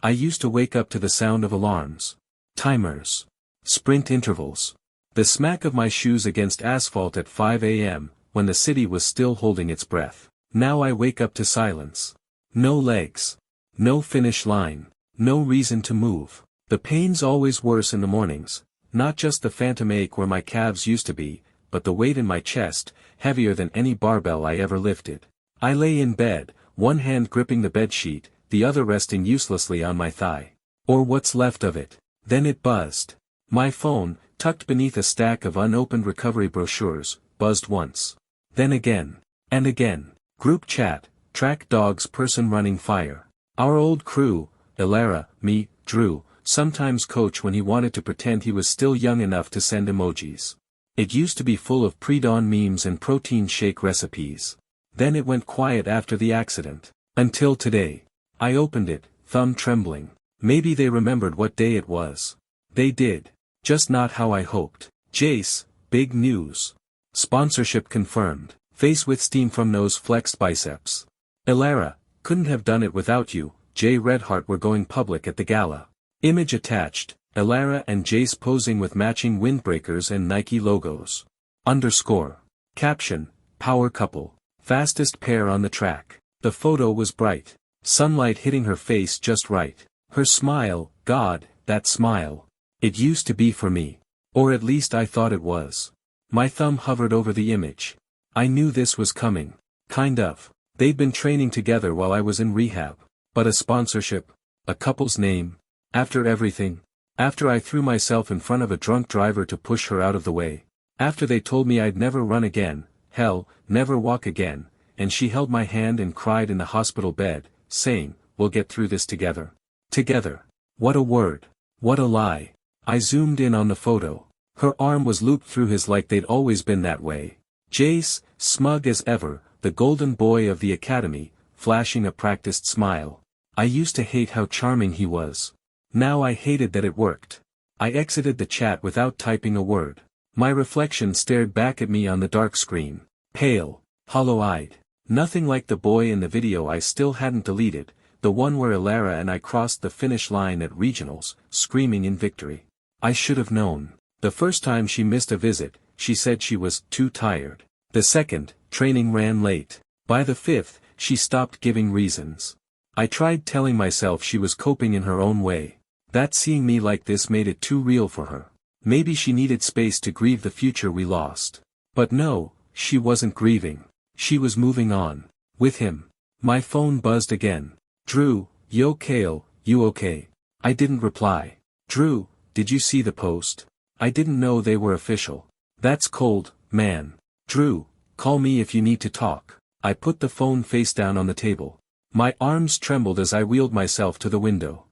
I used to wake up to the sound of alarms, timers, sprint intervals, the smack of my shoes against asphalt at 5 a.m., when the city was still holding its breath. Now I wake up to silence. No legs. No finish line. No reason to move. The pain's always worse in the mornings, not just the phantom ache where my calves used to be, but the weight in my chest, heavier than any barbell I ever lifted. I lay in bed, one hand gripping the bedsheet, the other resting uselessly on my thigh. Or what's left of it. Then it buzzed. My phone, tucked beneath a stack of unopened recovery brochures, buzzed once. Then again. And again. Group chat, track dogs person running fire. Our old crew, Elena, me, Drew, sometimes coach when he wanted to pretend he was still young enough to send emojis. It used to be full of pre-dawn memes and protein shake recipes. Then it went quiet after the accident. Until today. I opened it, thumb trembling. Maybe they remembered what day it was. They did. Just not how I hoped. Jace, big news. Sponsorship confirmed. Face with steam from nose flexed biceps. Elena, couldn't have done it without you. Jay Redheart were going public at the gala. Image attached, Elena and Jace posing with matching windbreakers and Nike logos. _ Caption, power couple. Fastest pair on the track. The photo was bright. Sunlight hitting her face just right. Her smile, God, that smile. It used to be for me. Or at least I thought it was. My thumb hovered over the image. I knew this was coming. Kind of. They'd been training together while I was in rehab. But a sponsorship? A couple's name? After everything? After I threw myself in front of a drunk driver to push her out of the way? After they told me I'd never run again, hell, never walk again, and she held my hand and cried in the hospital bed, saying, we'll get through this together. Together. What a word. What a lie. I zoomed in on the photo. Her arm was looped through his like they'd always been that way. Jace, smug as ever, the golden boy of the academy, flashing a practiced smile. I used to hate how charming he was. Now I hated that it worked. I exited the chat without typing a word. My reflection stared back at me on the dark screen. Pale, hollow-eyed. Nothing like the boy in the video I still hadn't deleted, the one where Elena and I crossed the finish line at regionals, screaming in victory. I should have known. The first time she missed a visit, she said she was too tired. The second, training ran late. By the fifth, she stopped giving reasons. I tried telling myself she was coping in her own way. That seeing me like this made it too real for her. Maybe she needed space to grieve the future we lost. But no, she wasn't grieving. She was moving on. With him. My phone buzzed again. Drew, yo Kale, you okay? I didn't reply. Drew, did you see the post? I didn't know they were official. That's cold, man. Drew, call me if you need to talk. I put the phone face down on the table. My arms trembled as I wheeled myself to the window.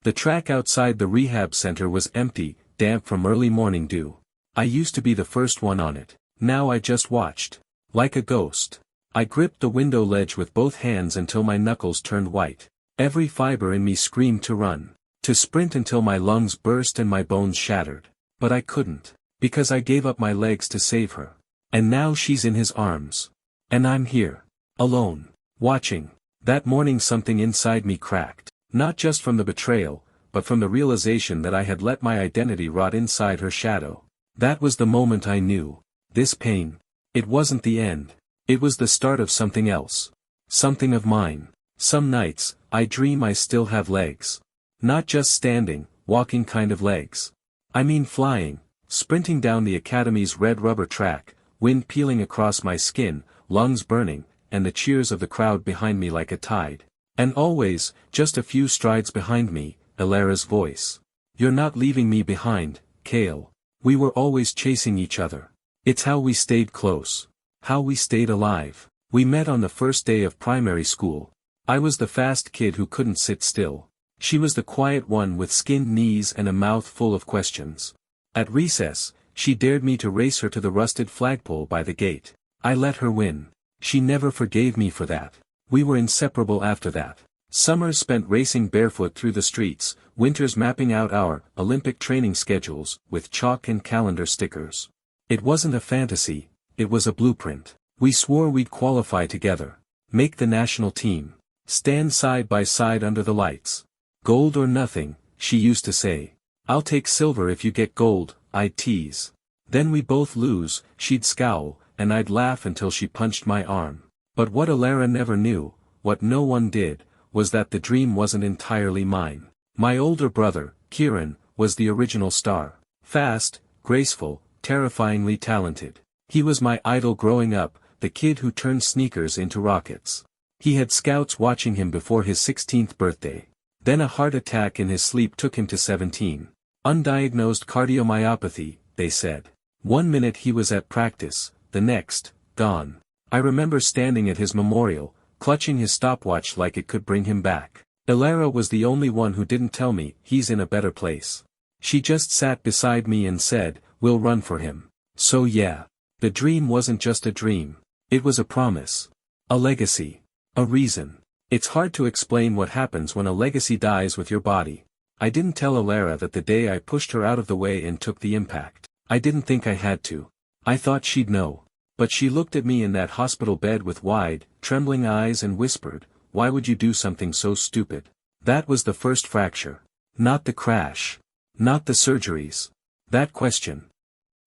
The track outside the rehab center was empty, damp from early morning dew. I used to be the first one on it. Now I just watched. Like a ghost. I gripped the window ledge with both hands until my knuckles turned white. Every fiber in me screamed to run. To sprint until my lungs burst and my bones shattered. But I couldn't. Because I gave up my legs to save her. And now she's in his arms. And I'm here. Alone. Watching. That morning something inside me cracked. Not just from the betrayal, but from the realization that I had let my identity rot inside her shadow. That was the moment I knew. This pain. It wasn't the end. It was the start of something else. Something of mine. Some nights, I dream I still have legs. Not just standing, walking kind of legs. I mean flying, sprinting down the academy's red rubber track, wind peeling across my skin, lungs burning, and the cheers of the crowd behind me like a tide. And always, just a few strides behind me, Elena's voice. You're not leaving me behind, Kale. We were always chasing each other. It's how we stayed close. How we stayed alive. We met on the first day of primary school. I was the fast kid who couldn't sit still. She was the quiet one with skinned knees and a mouth full of questions. At recess, she dared me to race her to the rusted flagpole by the gate. I let her win. She never forgave me for that. We were inseparable after that. Summers spent racing barefoot through the streets, winters mapping out our Olympic training schedules with chalk and calendar stickers. It wasn't a fantasy, it was a blueprint. We swore we'd qualify together, make the national team, stand side by side under the lights. Gold or nothing, she used to say. I'll take silver if you get gold, I'd tease. Then we both lose, she'd scowl, and I'd laugh until she punched my arm. But what Elena never knew, what no one did, was that the dream wasn't entirely mine. My older brother, Kieran, was the original star. Fast, graceful, terrifyingly talented. He was my idol growing up, the kid who turned sneakers into rockets. He had scouts watching him before his 16th birthday. Then a heart attack in his sleep took him to 17. Undiagnosed cardiomyopathy, they said. One minute he was at practice, the next, gone. I remember standing at his memorial, clutching his stopwatch like it could bring him back. Elena was the only one who didn't tell me, he's in a better place. She just sat beside me and said, we'll run for him. So yeah. The dream wasn't just a dream. It was a promise. A legacy. A reason. It's hard to explain what happens when a legacy dies with your body. I didn't tell Elena that the day I pushed her out of the way and took the impact. I didn't think I had to. I thought she'd know. But she looked at me in that hospital bed with wide, trembling eyes and whispered, why would you do something so stupid? That was the first fracture. Not the crash. Not the surgeries. That question.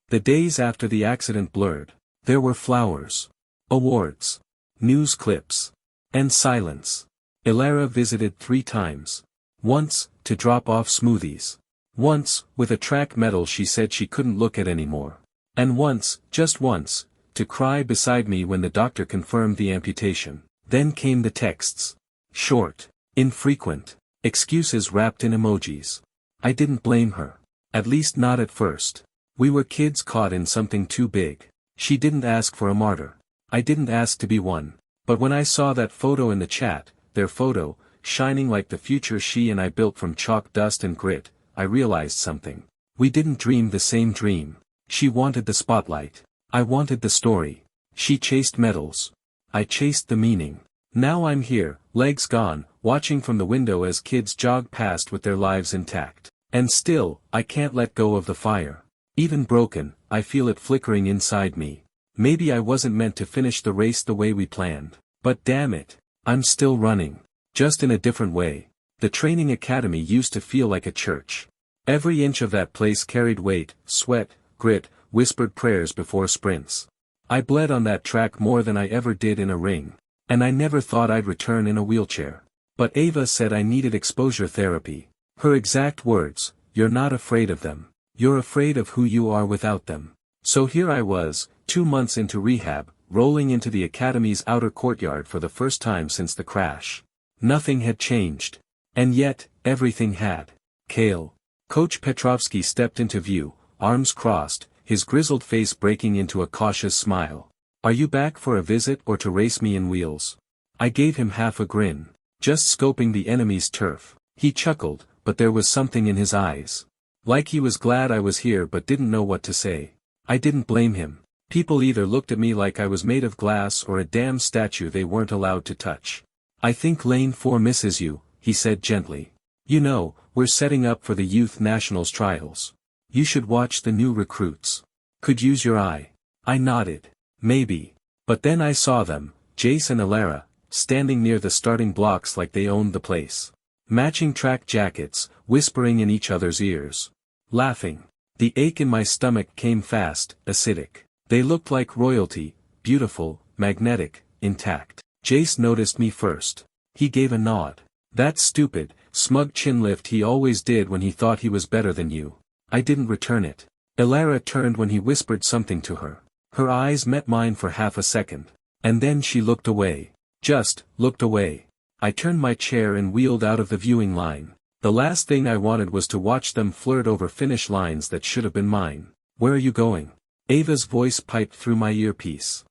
The days after the accident blurred. There were flowers. Awards. News clips. And silence. Elena visited 3 times. Once, to drop off smoothies. Once, with a track medal she said she couldn't look at anymore. And once, just once, to cry beside me when the doctor confirmed the amputation. Then came the texts. Short. Infrequent. Excuses wrapped in emojis. I didn't blame her. At least not at first. We were kids caught in something too big. She didn't ask for a martyr. I didn't ask to be one. But when I saw that photo in the chat, their photo, shining like the future she and I built from chalk dust and grit, I realized something. We didn't dream the same dream. She wanted the spotlight. I wanted the story. She chased medals. I chased the meaning. Now I'm here, legs gone, watching from the window as kids jog past with their lives intact. And still, I can't let go of the fire. Even broken, I feel it flickering inside me. Maybe I wasn't meant to finish the race the way we planned. But damn it, I'm still running. Just in a different way. The training academy used to feel like a church. Every inch of that place carried weight, sweat, grit, whispered prayers before sprints. I bled on that track more than I ever did in a ring. And I never thought I'd return in a wheelchair. But Ava said I needed exposure therapy. Her exact words, you're not afraid of them. You're afraid of who you are without them. So here I was, 2 months into rehab, rolling into the academy's outer courtyard for the first time since the crash. Nothing had changed. And yet, everything had. Kale. Coach Petrovsky stepped into view, arms crossed, his grizzled face breaking into a cautious smile. Are you back for a visit or to race me in wheels? I gave him half a grin. Just scoping the enemy's turf. He chuckled, but there was something in his eyes. Like he was glad I was here but didn't know what to say. I didn't blame him. People either looked at me like I was made of glass or a damn statue they weren't allowed to touch. I think Lane 4 misses you, he said gently. You know, we're setting up for the youth nationals trials. You should watch the new recruits. Could use your eye. I nodded. Maybe. But then I saw them, Jace and Elena, standing near the starting blocks like they owned the place. Matching track jackets, whispering in each other's ears. Laughing. The ache in my stomach came fast, acidic. They looked like royalty, beautiful, magnetic, intact. Jace noticed me first. He gave a nod. That stupid, smug chin lift he always did when he thought he was better than you. I didn't return it. Elena turned when he whispered something to her. Her eyes met mine for half a second. And then she looked away. Just, looked away. I turned my chair and wheeled out of the viewing line. The last thing I wanted was to watch them flirt over finish lines that should have been mine. Where are you going? Ava's voice piped through my earpiece.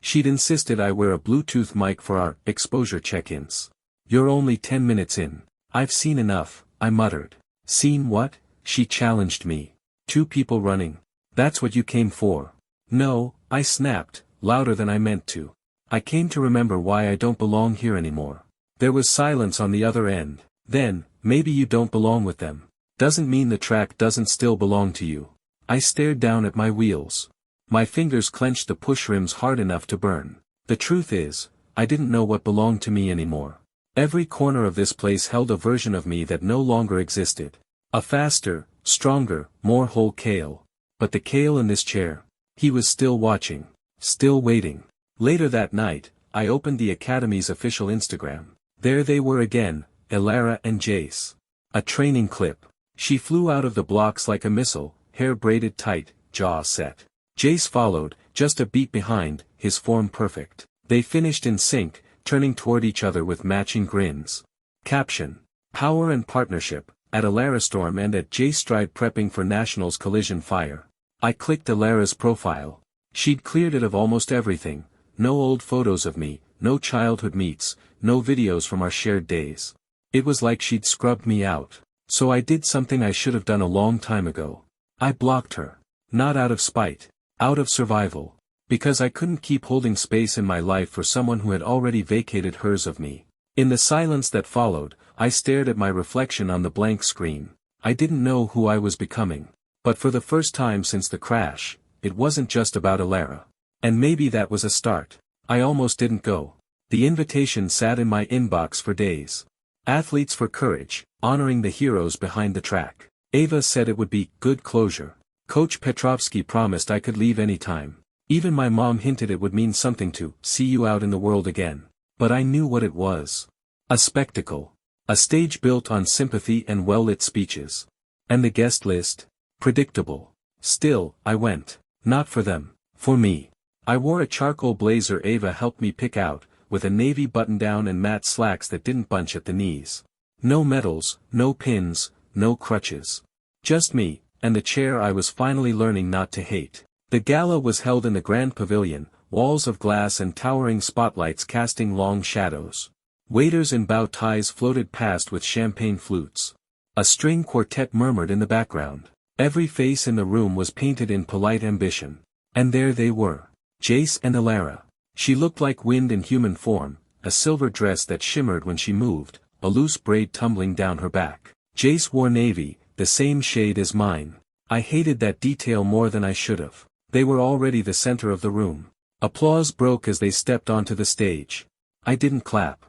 She'd insisted I wear a Bluetooth mic for our exposure check-ins. You're only 10 minutes in. I've seen enough, I muttered. Seen what? She challenged me. 2 people running. That's what you came for. No, I snapped, louder than I meant to. I came to remember why I don't belong here anymore. There was silence on the other end. Then, maybe you don't belong with them. Doesn't mean the track doesn't still belong to you. I stared down at my wheels. My fingers clenched the push rims hard enough to burn. The truth is, I didn't know what belonged to me anymore. Every corner of this place held a version of me that no longer existed. A faster, stronger, more whole Kale. But the Kale in this chair. He was still watching. Still waiting. Later that night, I opened the Academy's official Instagram. There they were again, Elena and Jace. A training clip. She flew out of the blocks like a missile, hair braided tight, jaw set. Jace followed, just a beat behind, his form perfect. They finished in sync, turning toward each other with matching grins. Caption. Power and partnership, at Storm and at Jace Stride prepping for Nationals collision fire. I clicked Alara's profile. She'd cleared it of almost everything, no old photos of me, no childhood meets, no videos from our shared days. It was like she'd scrubbed me out. So I did something I should have done a long time ago. I blocked her. Not out of spite. Out of survival. Because I couldn't keep holding space in my life for someone who had already vacated hers of me. In the silence that followed, I stared at my reflection on the blank screen. I didn't know who I was becoming. But for the first time since the crash, it wasn't just about Elena. And maybe that was a start. I almost didn't go. The invitation sat in my inbox for days. Athletes for Courage, honoring the heroes behind the track. Ava said it would be good closure. Coach Petrovsky promised I could leave anytime. Even my mom hinted it would mean something to see you out in the world again. But I knew what it was. A spectacle. A stage built on sympathy and well-lit speeches. And the guest list? Predictable. Still, I went. Not for them. For me. I wore a charcoal blazer Ava helped me pick out, with a navy button-down and matte slacks that didn't bunch at the knees. No medals, no pins, no crutches. Just me, and the chair I was finally learning not to hate. The gala was held in the Grand Pavilion, walls of glass and towering spotlights casting long shadows. Waiters in bow ties floated past with champagne flutes. A string quartet murmured in the background. Every face in the room was painted in polite ambition. And there they were. Jace and Elena. She looked like wind in human form, a silver dress that shimmered when she moved, a loose braid tumbling down her back. Jace wore navy, the same shade as mine. I hated that detail more than I should have. They were already the center of the room. Applause broke as they stepped onto the stage. I didn't clap.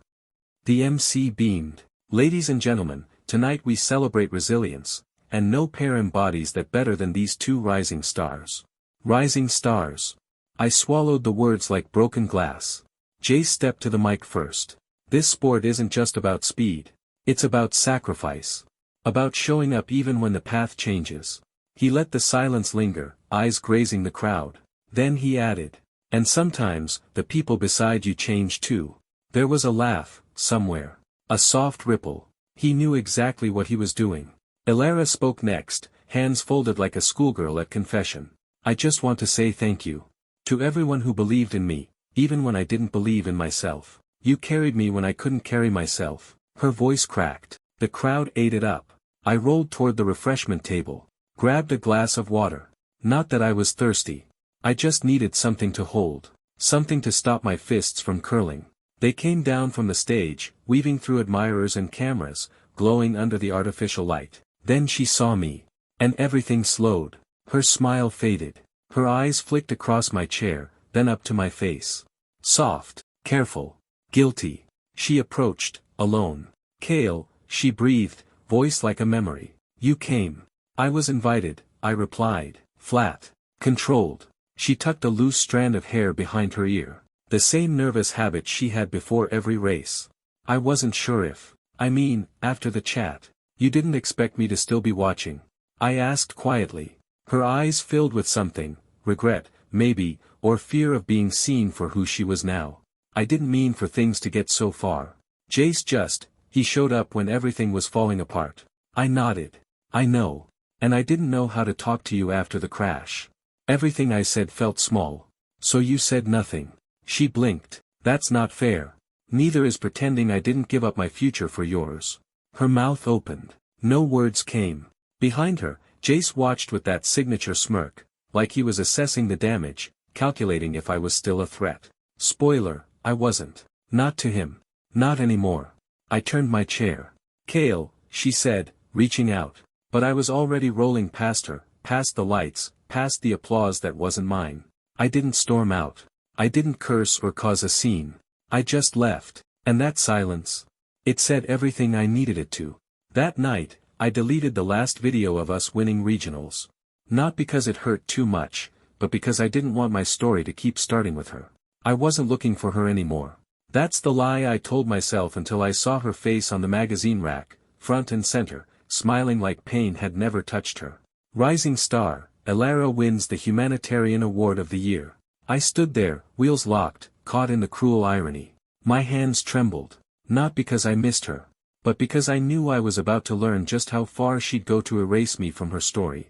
The MC beamed. Ladies and gentlemen, tonight we celebrate resilience, and no pair embodies that better than these two rising stars. Rising stars. I swallowed the words like broken glass. Jace stepped to the mic first. This sport isn't just about speed. It's about sacrifice. About showing up even when the path changes. He let the silence linger, eyes grazing the crowd. Then he added. And sometimes, the people beside you change too. There was a laugh, somewhere. A soft ripple. He knew exactly what he was doing. Elena spoke next, hands folded like a schoolgirl at confession. I just want to say thank you. To everyone who believed in me, even when I didn't believe in myself. You carried me when I couldn't carry myself. Her voice cracked. The crowd ate it up. I rolled toward the refreshment table. Grabbed a glass of water. Not that I was thirsty. I just needed something to hold. Something to stop my fists from curling. They came down from the stage, weaving through admirers and cameras, glowing under the artificial light. Then she saw me. And everything slowed. Her smile faded. Her eyes flicked across my chair, then up to my face. Soft, careful, guilty. She approached, alone. Kale, she breathed, voice like a memory. You came. I was invited, I replied, flat, controlled. She tucked a loose strand of hair behind her ear. The same nervous habit she had before every race. I wasn't sure if. After the chat. You didn't expect me to still be watching. I asked quietly. Her eyes filled with something, regret, maybe, or fear of being seen for who she was now. I didn't mean for things to get so far. He showed up when everything was falling apart. I nodded. I know. And I didn't know how to talk to you after the crash. Everything I said felt small. So you said nothing. She blinked. That's not fair. Neither is pretending I didn't give up my future for yours. Her mouth opened. No words came. Behind her, Jace watched with that signature smirk, like he was assessing the damage, calculating if I was still a threat. Spoiler, I wasn't. Not to him. Not anymore. I turned my chair. Kale, she said, reaching out. But I was already rolling past her, past the lights, past the applause that wasn't mine. I didn't storm out. I didn't curse or cause a scene. I just left. And that silence. It said everything I needed it to. That night, I deleted the last video of us winning regionals. Not because it hurt too much, but because I didn't want my story to keep starting with her. I wasn't looking for her anymore. That's the lie I told myself until I saw her face on the magazine rack, front and center, smiling like pain had never touched her. Rising star, Elena wins the Humanitarian Award of the Year. I stood there, wheels locked, caught in the cruel irony. My hands trembled, not because I missed her, but because I knew I was about to learn just how far she'd go to erase me from her story.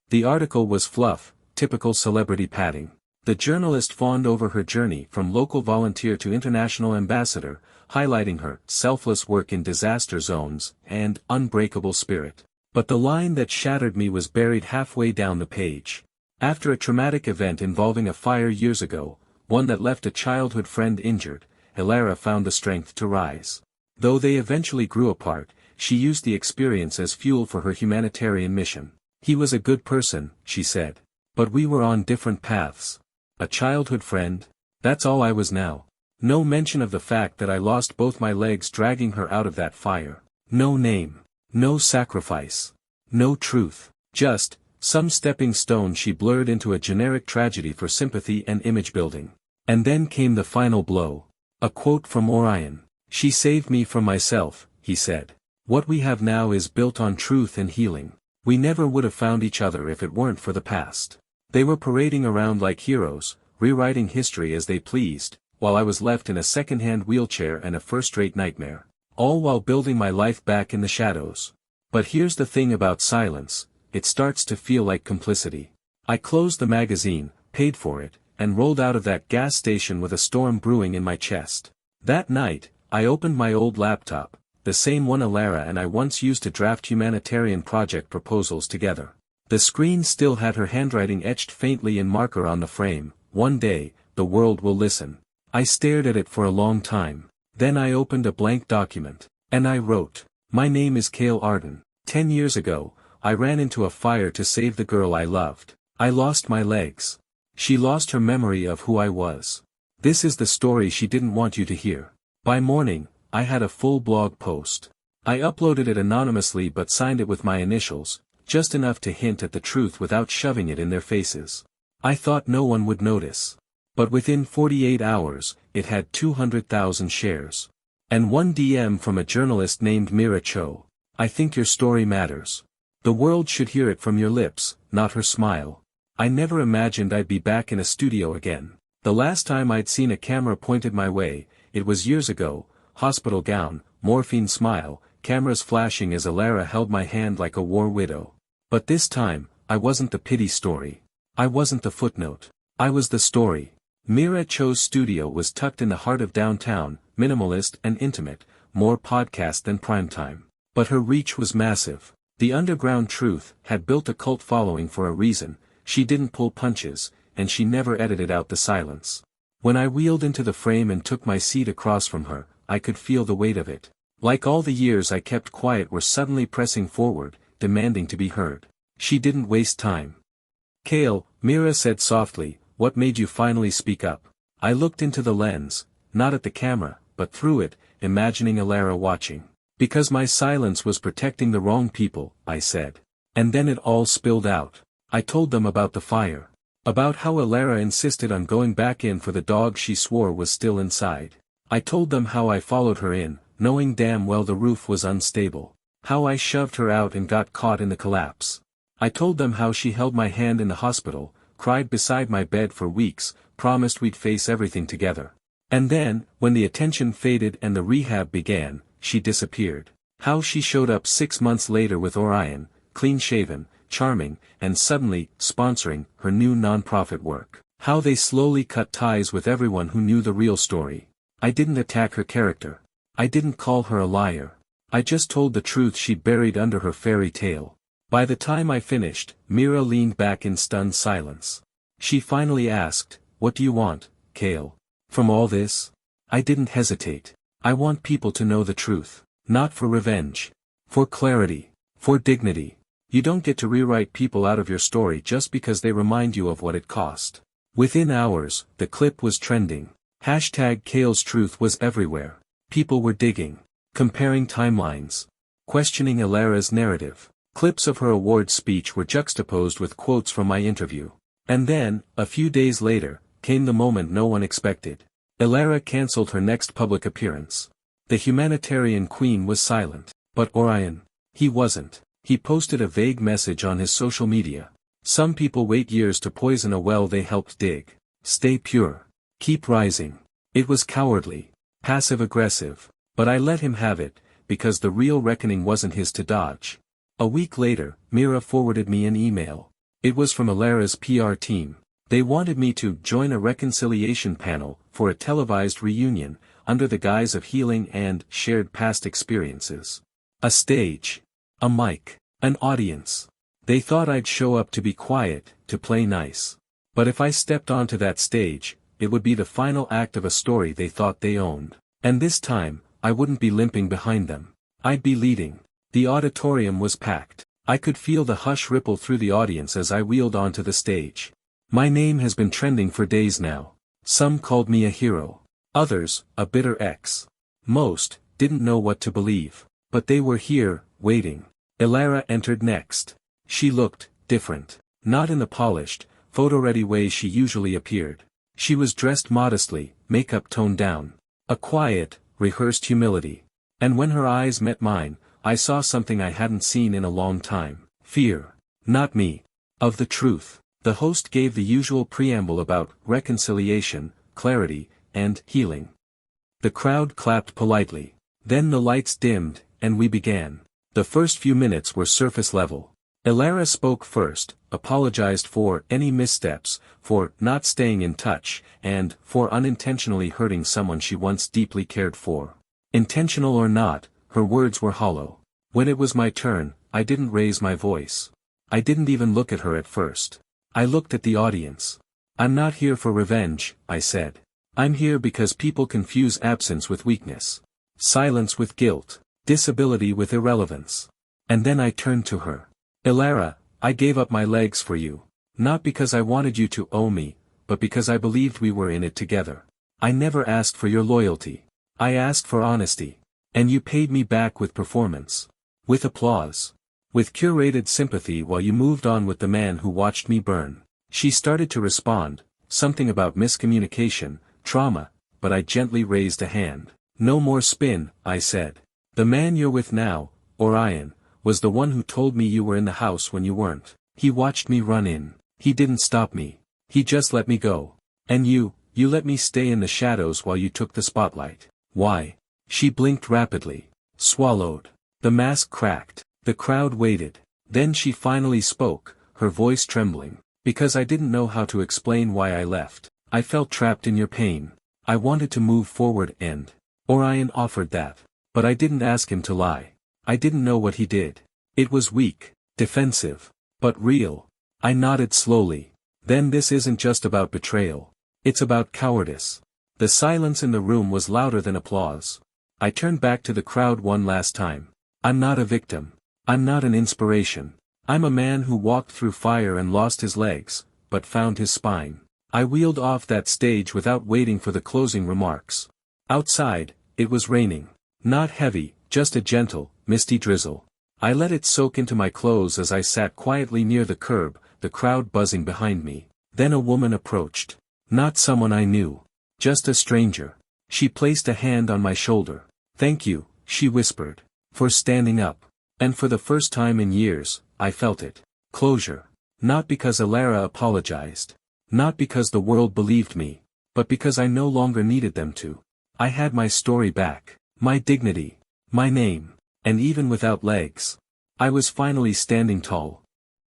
The article was fluff, typical celebrity padding. The journalist fawned over her journey from local volunteer to international ambassador, highlighting her selfless work in disaster zones and unbreakable spirit. But the line that shattered me was buried halfway down the page. After a traumatic event involving a fire years ago, one that left a childhood friend injured, Elena found the strength to rise. Though they eventually grew apart, she used the experience as fuel for her humanitarian mission. He was a good person, she said. But we were on different paths. A childhood friend? That's all I was now. No mention of the fact that I lost both my legs dragging her out of that fire. No name. No sacrifice. No truth. Just, some stepping stone she blurred into a generic tragedy for sympathy and image building. And then came the final blow. A quote from Orion. She saved me from myself, he said. What we have now is built on truth and healing. We never would have found each other if it weren't for the past. They were parading around like heroes, rewriting history as they pleased, while I was left in a second-hand wheelchair and a first-rate nightmare. All while building my life back in the shadows. But here's the thing about silence, it starts to feel like complicity. I closed the magazine, paid for it, and rolled out of that gas station with a storm brewing in my chest. That night, I opened my old laptop, the same one Elena and I once used to draft humanitarian project proposals together. The screen still had her handwriting etched faintly in marker on the frame. One day, the world will listen. I stared at it for a long time. Then I opened a blank document. And I wrote, my name is Cale Arden. 10 years ago, I ran into a fire to save the girl I loved. I lost my legs. She lost her memory of who I was. This is the story she didn't want you to hear. By morning, I had a full blog post. I uploaded it anonymously but signed it with my initials, just enough to hint at the truth without shoving it in their faces. I thought no one would notice. But within 48 hours, it had 200,000 shares. And one DM from a journalist named Mira Cho. I think your story matters. The world should hear it from your lips, not her smile. I never imagined I'd be back in a studio again. The last time I'd seen a camera pointed my way, it was years ago, hospital gown, morphine smile, cameras flashing as Elena held my hand like a war widow. But this time, I wasn't the pity story. I wasn't the footnote. I was the story. Mira Cho's studio was tucked in the heart of downtown, minimalist and intimate, more podcast than primetime. But her reach was massive. The underground truth had built a cult following for a reason. She didn't pull punches, and she never edited out the silence. When I wheeled into the frame and took my seat across from her, I could feel the weight of it. Like all the years I kept quiet were suddenly pressing forward, demanding to be heard. She didn't waste time. Cale, Mira said softly, what made you finally speak up? I looked into the lens, not at the camera, but through it, imagining Elena watching. Because my silence was protecting the wrong people, I said. And then it all spilled out. I told them about the fire. About how Elena insisted on going back in for the dog she swore was still inside. I told them how I followed her in, knowing damn well the roof was unstable. How I shoved her out and got caught in the collapse. I told them how she held my hand in the hospital, cried beside my bed for weeks, promised we'd face everything together. And then, when the attention faded and the rehab began, she disappeared. How she showed up 6 months later with Orion, clean-shaven, charming, and suddenly, sponsoring her new non-profit work. How they slowly cut ties with everyone who knew the real story. I didn't attack her character. I didn't call her a liar. I just told the truth she'd buried under her fairy tale. By the time I finished, Mira leaned back in stunned silence. She finally asked, what do you want, Cale? From all this? I didn't hesitate. I want people to know the truth. Not for revenge. For clarity. For dignity. You don't get to rewrite people out of your story just because they remind you of what it cost. Within hours, the clip was trending. Hashtag Cale's truth was everywhere. People were digging. comparing timelines, questioning Elera's narrative. Clips of her award speech were juxtaposed with quotes from my interview. And then, a few days later, came the moment no one expected. Elena cancelled her next public appearance. The humanitarian queen was silent. But Orion, he wasn't. He posted a vague message on his social media. Some people wait years to poison a well they helped dig. Stay pure. Keep rising. It was cowardly, passive-aggressive, but I let him have it, because the real reckoning wasn't his to dodge. A week later, Mira forwarded me an email. It was from Elena's PR team. They wanted me to join a reconciliation panel for a televised reunion, under the guise of healing and shared past experiences. A stage. A mic. An audience. They thought I'd show up to be quiet, to play nice. But if I stepped onto that stage, it would be the final act of a story they thought they owned. And this time, I wouldn't be limping behind them. I'd be leading. The auditorium was packed. I could feel the hush ripple through the audience as I wheeled onto the stage. My name has been trending for days now. Some called me a hero. Others, a bitter ex. Most, didn't know what to believe. But they were here, waiting. Elena entered next. She looked different. Not in the polished, photo-ready way she usually appeared. She was dressed modestly, makeup toned down. A quiet, rehearsed humility. And when her eyes met mine, I saw something I hadn't seen in a long time. Fear. Not me. Of the truth. The host gave the usual preamble about reconciliation, clarity, and healing. The crowd clapped politely. Then the lights dimmed, and we began. The first few minutes were surface level. Elena spoke first, apologized for any missteps, for not staying in touch, and for unintentionally hurting someone she once deeply cared for. Intentional or not, her words were hollow. When it was my turn, I didn't raise my voice. I didn't even look at her at first. I looked at the audience. I'm not here for revenge, I said. I'm here because people confuse absence with weakness. Silence with guilt. Disability with irrelevance. And then I turned to her. Elena, I gave up my legs for you. Not because I wanted you to owe me, but because I believed we were in it together. I never asked for your loyalty. I asked for honesty. And you paid me back with performance. With applause. With curated sympathy while you moved on with the man who watched me burn. She started to respond, something about miscommunication, trauma, but I gently raised a hand. No more spin, I said. The man you're with now, Orion, was the one who told me you were in the house when you weren't. He watched me run in. He didn't stop me. He just let me go. And you let me stay in the shadows while you took the spotlight. Why? She blinked rapidly. Swallowed. The mask cracked. The crowd waited. Then she finally spoke, her voice trembling. Because I didn't know how to explain why I left. I felt trapped in your pain. I wanted to move forward and Orion offered that. But I didn't ask him to lie. I didn't know what he did. It was weak, defensive, but real. I nodded slowly. Then this isn't just about betrayal. It's about cowardice. The silence in the room was louder than applause. I turned back to the crowd one last time. I'm not a victim. I'm not an inspiration. I'm a man who walked through fire and lost his legs, but found his spine. I wheeled off that stage without waiting for the closing remarks. Outside, it was raining. Not heavy, just a gentle, misty drizzle. I let it soak into my clothes as I sat quietly near the curb, the crowd buzzing behind me. Then a woman approached. Not someone I knew. Just a stranger. She placed a hand on my shoulder. Thank you, she whispered. For standing up. And for the first time in years, I felt it. Closure. Not because Elena apologized. Not because the world believed me. But because I no longer needed them to. I had my story back. My dignity. My name. And even without legs. I was finally standing tall.